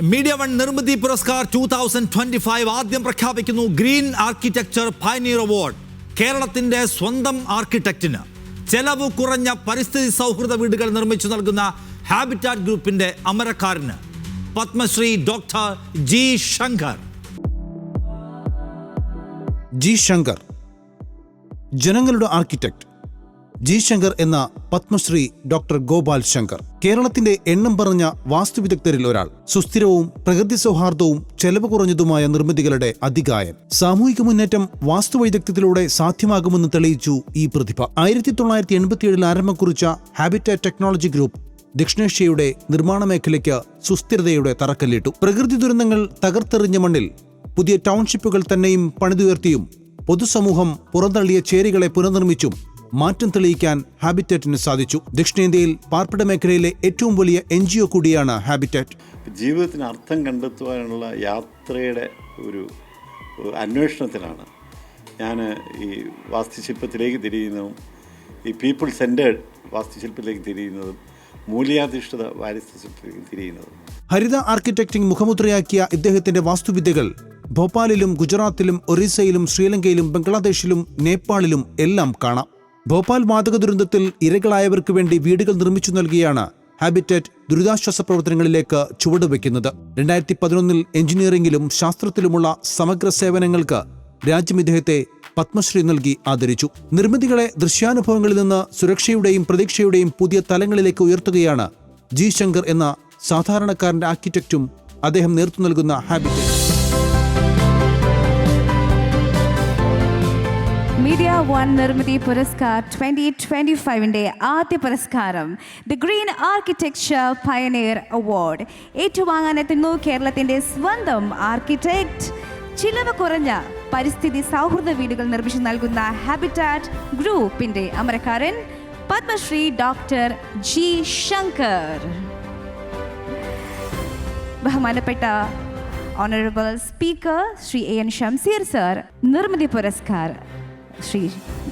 Media one നിർമ്മിതി പുരസ്കാർ 2025 ആദ്യം പ്രഖ്യാപിക്കുന്നു. ഗ്രീൻ ആർക്കിടെക്ചർ പയനീർ അവാർഡ് കേരളത്തിന്റെ സ്വന്തം ആർക്കിടെക്റ്റിന് ചെലവ് കുറഞ്ഞ പരിസ്ഥിതി സൗഹൃദ വീടുകൾ നിർമ്മിച്ചു നൽകുന്ന ഹാബിറ്റാറ്റ് ഗ്രൂപ്പിന്റെ അമരക്കാരന് Padmashri doctor G Shankar. G Shankar, ജനങ്ങളുടെ ആർക്കിടെക്ട് ജി ശങ്കർ എന്ന പത്മശ്രീ ഡോക്ടർ ഗോപാൽ ശങ്കർ കേരളത്തിന്റെ എണ്ണം പറഞ്ഞ വാസ്തുവിദഗ്ധരിൽ ഒരാൾ. സുസ്ഥിരവും പ്രകൃതി സൗഹാർദ്ദവും ചെലവ് കുറഞ്ഞതുമായ നിർമ്മിതികളുടെ അതികായൻ. സാമൂഹിക മുന്നേറ്റം വാസ്തുവൈദഗ്ധ്യത്തിലൂടെ സാധ്യമാകുമെന്ന് തെളിയിച്ചു ഈ പ്രതിഭ. 1987 ആരംഭം കുറിച്ച ഹാബിറ്റാറ്റ് ടെക്നോളജി ഗ്രൂപ്പ് ദക്ഷിണേഷ്യയുടെ നിർമ്മാണ മേഖലയ്ക്ക് സുസ്ഥിരതയുടെ തറക്കല്ലിട്ടു. പ്രകൃതി ദുരന്തങ്ങൾ തകർത്തെറിഞ്ഞ മണ്ണിൽ പുതിയ ടൗൺഷിപ്പുകൾ തന്നെയും പണിതുയർത്തിയും പൊതുസമൂഹം പുറന്തള്ളിയ ചേരികളെ പുനർനിർമ്മിച്ചും മാറ്റം തെളിയിക്കാൻ ഹാബിറ്റാറ്റിന് സാധിച്ചു. ദക്ഷിണേന്ത്യയിൽ പാർപ്പിട മേഖലയിലെ ഏറ്റവും വലിയ NGO കൂടിയാണ് ഹാബിറ്റാറ്റ്. ജീവിതത്തിന് അർത്ഥം കണ്ടെത്തുവാനുള്ള യാത്രയുടെ ഒരു അന്വേഷണത്തിലാണ് ഞാൻ ഈ വാസ്തുശില്പത്തിലേക്ക് തിരിയുന്നതും ഈ പീപ്പിൾ സെൻറ്റേഡ് വാസ്തുശില്പത്തിലേക്ക് തിരിയുന്നതും മൂല്യാധിഷ്ഠിത വാസ്തുശില്പത്തിലേക്ക് തിരിയുന്നതും. ഹരിത ആർക്കിടെക്റ്റിംഗ് മുഖമുദ്രയാക്കിയ ഇദ്ദേഹത്തിന്റെ വാസ്തുവിദ്യകൾ ഭോപ്പാലിലും ഗുജറാത്തിലും ഒറീസയിലും ശ്രീലങ്കയിലും ബംഗ്ലാദേശിലും നേപ്പാളിലും എല്ലാം കാണാം. ഭോപ്പാൽ വാതക ദുരന്തത്തിൽ ഇരകളായവർക്ക് വേണ്ടി വീടുകൾ നിർമ്മിച്ചു നൽകിയാണ് ഹാബിറ്റാറ്റ് ദുരിതാശ്വാസ പ്രവർത്തനങ്ങളിലേക്ക് ചുവടുവെക്കുന്നത്. 2011 എഞ്ചിനീയറിംഗിലും ശാസ്ത്രത്തിലുമുള്ള സമഗ്ര സേവനങ്ങൾക്ക് രാജ്യം ഇദ്ദേഹത്തെ പത്മശ്രീ നൽകി ആദരിച്ചു. നിർമ്മിതികളെ ദൃശ്യാനുഭവങ്ങളിൽ നിന്ന് സുരക്ഷയുടെയും പ്രതീക്ഷയുടെയും പുതിയ തലങ്ങളിലേക്ക് ഉയർത്തുകയാണ് ജി ശങ്കർ എന്ന സാധാരണക്കാരന്റെ ആർക്കിടെക്റ്റും അദ്ദേഹം നേതൃത്വം നൽകുന്ന ഹാബിറ്റാറ്റ്. മീഡിയ വൺ നിർമ്മിതി പുരസ്കാർ 2025 ആദ്യ പുരസ്കാരം the green architecture Pioneer award ഏറ്റുവാങ്ങാനെത്തുന്നു കേരളത്തിന്റെ സ്വന്തം ആർക്കിടെക്ട്. ചിലവ് കുറഞ്ഞ പരിസ്ഥിതി സൗഹൃദ വീടുകൾ നിർമ്മിച്ചു നൽകുന്ന ഹാബിറ്റാറ്റ് ഗ്രൂപ്പിന്റെ അമരക്കാരൻ പത്മശ്രീ ഡോക്ടർ ജി ശങ്കർ. ബഹുമാനപ്പെട്ട honourable speaker Shri AN Shamseer sir നിർമ്മിതി പുരസ്കാർ ശ്രീ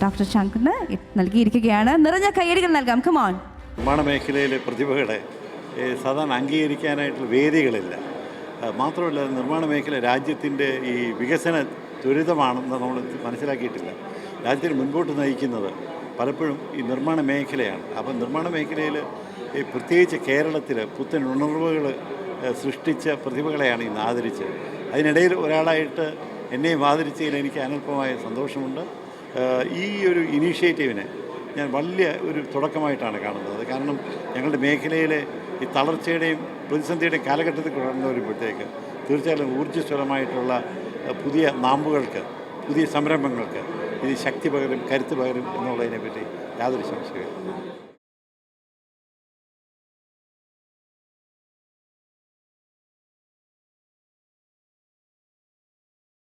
ഡോക്ടർ ശങ്കറിന് നൽകിയിരിക്കുകയാണ്. നിറഞ്ഞ കയ്യടികൾ നൽകാം. കമോൺ. നിർമ്മാണ മേഖലയിലെ പ്രതിഭകളെ സാധാരണ അംഗീകരിക്കാനായിട്ടുള്ള വേദികളില്ല. മാത്രമല്ല, നിർമ്മാണ മേഖല രാജ്യത്തിൻ്റെ ഈ വികസന ത്വരിതമാണെന്ന് നമ്മൾ മനസ്സിലാക്കിയിട്ടില്ല. രാജ്യത്തിന് മുൻപോട്ട് നയിക്കുന്നത് പലപ്പോഴും ഈ നിർമ്മാണ മേഖലയാണ്. അപ്പം നിർമ്മാണ മേഖലയിൽ പ്രത്യേകിച്ച് കേരളത്തിൽ പുത്തൻ ഉണർവുകൾ സൃഷ്ടിച്ച പ്രതിഭകളെയാണ് ഇന്ന് ആദരിച്ചത്. അതിനിടയിൽ ഒരാളായിട്ട് എന്നെയും ആദരിച്ചതിൽ എനിക്ക് അനൽപമായ സന്തോഷമുണ്ട്. ഈ ഒരു ഇനീഷ്യേറ്റീവിനെ ഞാൻ വലിയ ഒരു തുടക്കമായിട്ടാണ് കാണുന്നത്. കാരണം ഞങ്ങളുടെ മേഖലയിലെ ഈ തളർച്ചയുടെയും പ്രതിസന്ധിയുടെയും കാലഘട്ടത്തിൽ കടന്നു വരുമ്പോഴത്തേക്ക് തീർച്ചയായും ഊർജ്ജസ്വലമായിട്ടുള്ള പുതിയ നാമ്പുകൾക്ക്, പുതിയ സംരംഭങ്ങൾക്ക് ഇത് ശക്തി പകരും, കരുത്ത് പകരും എന്നുള്ളതിനെപ്പറ്റി യാതൊരു സംശയമില്ല.